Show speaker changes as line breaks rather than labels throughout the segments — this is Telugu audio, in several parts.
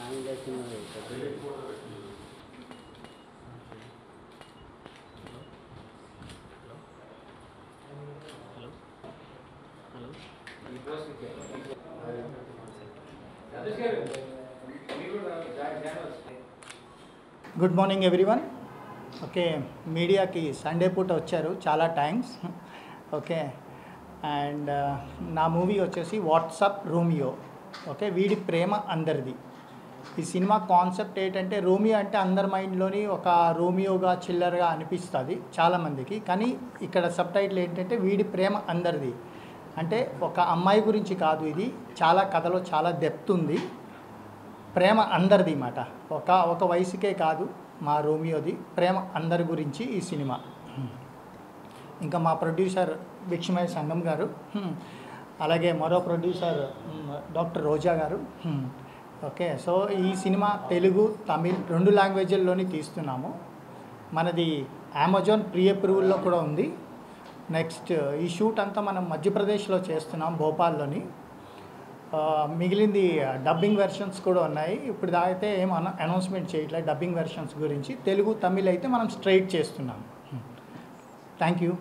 Good morning everyone. ఓకే, మీడియాకి సండే పూట వచ్చారు, చాలా థ్యాంక్స్. ఓకే, అండ్ నా మూవీ వచ్చేసి వాట్సాప్ రోమియో. ఓకే, వీడి ప్రేమ అందరిది. ఈ సినిమా కాన్సెప్ట్ ఏంటంటే, రోమియో అంటే అందరి మైండ్లోని ఒక రోమియోగా చిల్లరగా అనిపిస్తుంది చాలామందికి, కానీ ఇక్కడ సబ్ టైటిల్ ఏంటంటే వీడి ప్రేమ అందరిది. అంటే ఒక అమ్మాయి గురించి కాదు, ఇది చాలా కథలో చాలా డెప్త్ ఉంది. ప్రేమ అందరిది మాట, ఒక వయసుకే కాదు మా రోమియోది, ప్రేమ అందరి గురించి ఈ సినిమా. ఇంకా మా ప్రొడ్యూసర్ భిక్షమయ్య సంగం గారు, అలాగే మరో ప్రొడ్యూసర్ డాక్టర్ రోజా గారు. ఓకే, సో ఈ సినిమా తెలుగు తమిళ్ 2 లాంగ్వేజ్ల్లోని తీస్తున్నాము. మనది అమెజాన్ ప్రీ అప్రూవల్లో కూడా ఉంది. నెక్స్ట్ ఈ షూట్ అంతా మనం మధ్యప్రదేశ్లో చేస్తున్నాం, భోపాల్లోని. మిగిలింది డబ్బింగ్ వెర్షన్స్ కూడా ఉన్నాయి. ఇప్పుడు దాకైతే ఏం అనౌన్స్మెంట్ చేయట్లేదు డబ్బింగ్ వెర్షన్స్ గురించి. తెలుగు తమిళ్ అయితే మనం స్ట్రైట్ చేస్తున్నాం. Thank you.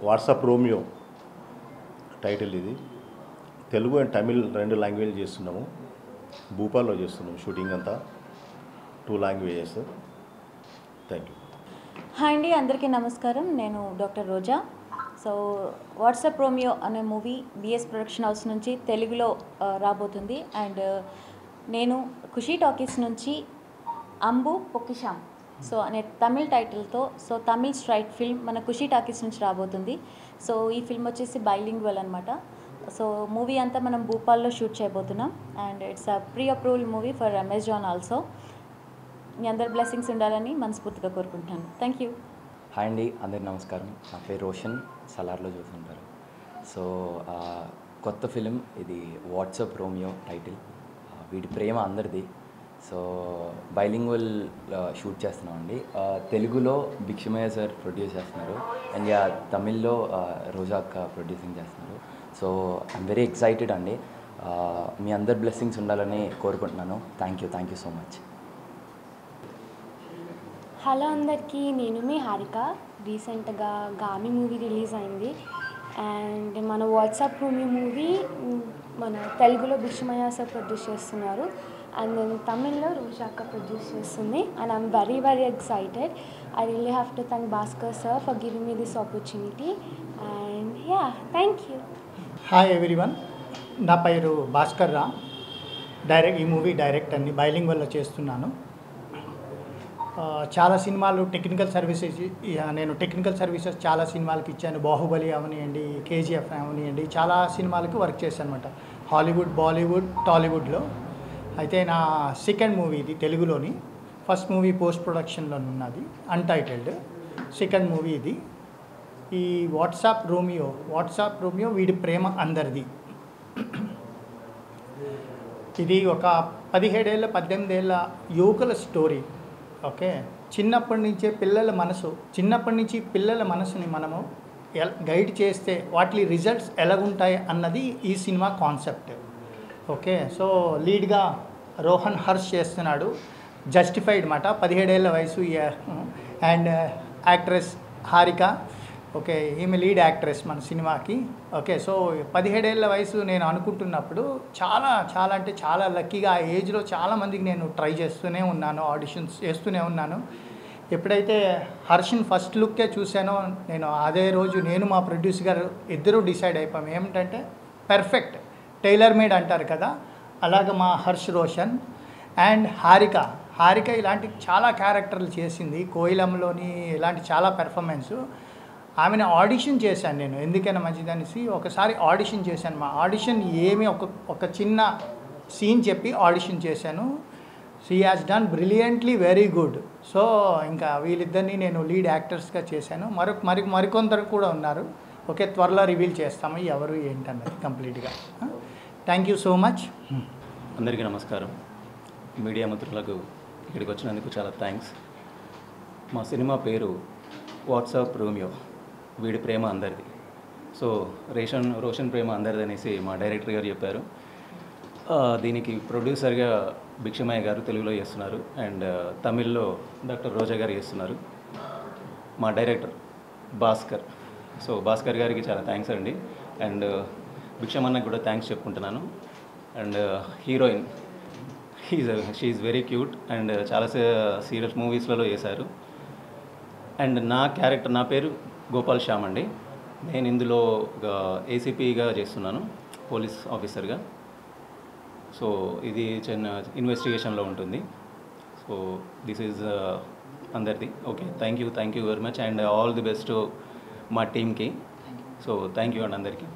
WhatsApp Romeo title ఇది. తెలుగు అండ్ తమిళ్ 2 లాంగ్వేజ్ చేస్తున్నాము. భూపాల్లో చేస్తున్నాము షూటింగ్ అంతా, 2 లాంగ్వేజెస్. Thank you.
హాయ్ అండి, అందరికీ నమస్కారం. నేను డాక్టర్ రోజా. సో వాట్సాప్ రోమియో అనే మూవీ బిఎస్ ప్రొడక్షన్ హౌస్ నుంచి తెలుగులో రాబోతుంది. అండ్ నేను ఖుషీ టాకీస్ నుంచి అంబు పొక్కిషాం సో అనే తమిళ్ టైటిల్తో తమిళ్ స్ట్రైట్ ఫిల్మ్ మన ఖుషీ టాకీస్ నుంచి రాబోతుంది. సో ఈ ఫిల్మ్ వచ్చేసి బైలింగ్వల్ అనమాట. సో మూవీ అంతా మనం భూపాల్లో షూట్ చేయబోతున్నాం. And it's a pre approval movie for Amazon also. మీ అందరి బ్లెస్సింగ్స్ ఉండాలని మనస్ఫూర్తిగా కోరుకుంటున్నాను. Thank you.
హాయ్ అండి, అందరికీ నమస్కారం. నా పేరు రోషన్, సలార్లో చూస్తుంటారు. సో కొత్త ఫిలిం ఇది, వాట్సాప్ రోమియో టైటిల్. వీడి ప్రేమ అందరిది. సో బైలింగ్వల్ షూట్ చేస్తున్నామండి. తెలుగులో భిక్షమయ్య సార్ ప్రొడ్యూస్ చేస్తున్నారు, అండ్ తమిళ్లో రోజా అక్క ప్రొడ్యూసింగ్ చేస్తున్నారు. సో ఐఎమ్ వెరీ ఎక్సైటెడ్ అండి. మీ అందరి బ్లెస్సింగ్స్ ఉండాలని కోరుకుంటున్నాను. Thank you so much.
Hello అందరికీ, నేను మీ హారిక. రీసెంట్గా గామి మూవీ రిలీజ్ అయింది. అండ్ మన వాట్సాప్ రోమియో మూవీ మన తెలుగులో భిక్షమయ్య సార్ ప్రొడ్యూస్ చేస్తున్నారు, అండ్ నేను తమిళ్లో రోజా అక్క ప్రొడ్యూస్ చేస్తుంది. And I'm very excited. I really have to thank Bhaskar sir for giving me this opportunity. And thank you.
Hi everyone, నా పేరు భాస్కర్ రామ్. ఈ మూవీ డైరెక్టర్ని, బైలింగ్వల్లో చేస్తున్నాను. చాలా సినిమాలు నేను టెక్నికల్ సర్వీసెస్ చాలా సినిమాలకి ఇచ్చాను. బాహుబలి అవనియండి, కేజీఎఫ్ అవనియండి, చాలా సినిమాలకి వర్క్ చేశాను అనమాట. హాలీవుడ్, బాలీవుడ్, టాలీవుడ్లో. అయితే నా సెకండ్ మూవీ ఇది తెలుగులోని. ఫస్ట్ మూవీ పోస్ట్ ప్రొడక్షన్లో ఉన్నది, అన్టైటిల్డ్. సెకండ్ మూవీ ఇది. ఈ వాట్సాప్ రోమియో వీడి ప్రేమ అందరిది. ఇది ఒక 17 ఏళ్ళ 18 ఏళ్ళ యువకుల స్టోరీ. ఓకే, చిన్నప్పటి నుంచి పిల్లల మనసుని మనము గైడ్ చేస్తే వాటి రిజల్ట్స్ ఎలాగుంటాయి అన్నది ఈ సినిమా కాన్సెప్ట్. ఓకే, సో లీడ్గా రోహన్ హర్ష్ చేస్తున్నాడు. జస్టిఫైడ్ మాట, 17 ఏళ్ళ వయసు. And actress Harika. ఓకే, ఈమె లీడ్ యాక్ట్రెస్ మన సినిమాకి. ఓకే, సో 17 ఏళ్ళ వయసు నేను అనుకుంటున్నప్పుడు చాలా అంటే చాలా లక్కీగా ఆ ఏజ్లో చాలామందికి నేను ట్రై చేస్తూనే ఉన్నాను, ఆడిషన్స్ చేస్తూనే ఉన్నాను. ఎప్పుడైతే హర్షన్ ఫస్ట్ లుక్కే చూశానో నేను అదే రోజు నేను మా ప్రొడ్యూసర్ గారు ఇద్దరూ డిసైడ్ అయిపోయాం ఏమిటంటే పర్ఫెక్ట్ టైలర్ మేడ్ అంటారు కదా, అలాగ మా హర్ష్ రోషన్ అండ్ హారిక ఇలాంటి చాలా క్యారెక్టర్లు చేసింది. కోయిలంలోని ఇలాంటి చాలా పెర్ఫార్మెన్సు. ఆమెను ఆడిషన్ చేశాను నేను, ఎందుకైనా మంచిదనేసి ఒకసారి ఆడిషన్ చేశాను. మా ఆడిషన్ ఒక చిన్న సీన్ చెప్పి ఆడిషన్ చేశాను. She has done brilliantly, very good. So ఇంకా వీళ్ళిద్దరిని నేను లీడ్ యాక్టర్స్గా చేశాను. మరికొందరు కూడా ఉన్నారు. ఓకే, త్వరలో రివీల్ చేస్తాము ఎవరు ఏంటన్నది కంప్లీట్గా. Thank you so much.
అందరికీ నమస్కారం. మీడియా మిత్రులకు ఇక్కడికి వచ్చినందుకు చాలా థ్యాంక్స్. మా సినిమా పేరు వాట్సాప్ రోమియో, వీడి ప్రేమ అందరిది. సో రోషన్ ప్రేమ అందరిది అనేసి మా డైరెక్టర్ గారు చెప్పారు. దీనికి ప్రొడ్యూసర్గా భిక్షమయ్య గారు తెలుగులో చేస్తున్నారు, అండ్ తమిళ్లో డాక్టర్ రోజా గారు చేస్తున్నారు. మా డైరెక్టర్ భాస్కర్. సో భాస్కర్ గారికి చాలా థ్యాంక్స్ అండి. అండ్ భిక్షమన్నకి కూడా థ్యాంక్స్ చెప్పుకుంటున్నాను. And heroine she's very cute and చాలా సీరియస్ మూవీస్లలో చేశారు. అండ్ నా క్యారెక్టర్, నా పేరు గోపాల్ శ్యామ్ అండి. నేను ఇందులో ఏసీపీగా చేస్తున్నాను, పోలీస్ ఆఫీసర్గా. సో ఇది చిన్న ఇన్వెస్టిగేషన్లో ఉంటుంది. సో దిస్ ఈజ్ అందరిది. Okay, thank you very much and all the best మా టీమ్కి. సో థ్యాంక్ యూ అండి అందరికీ.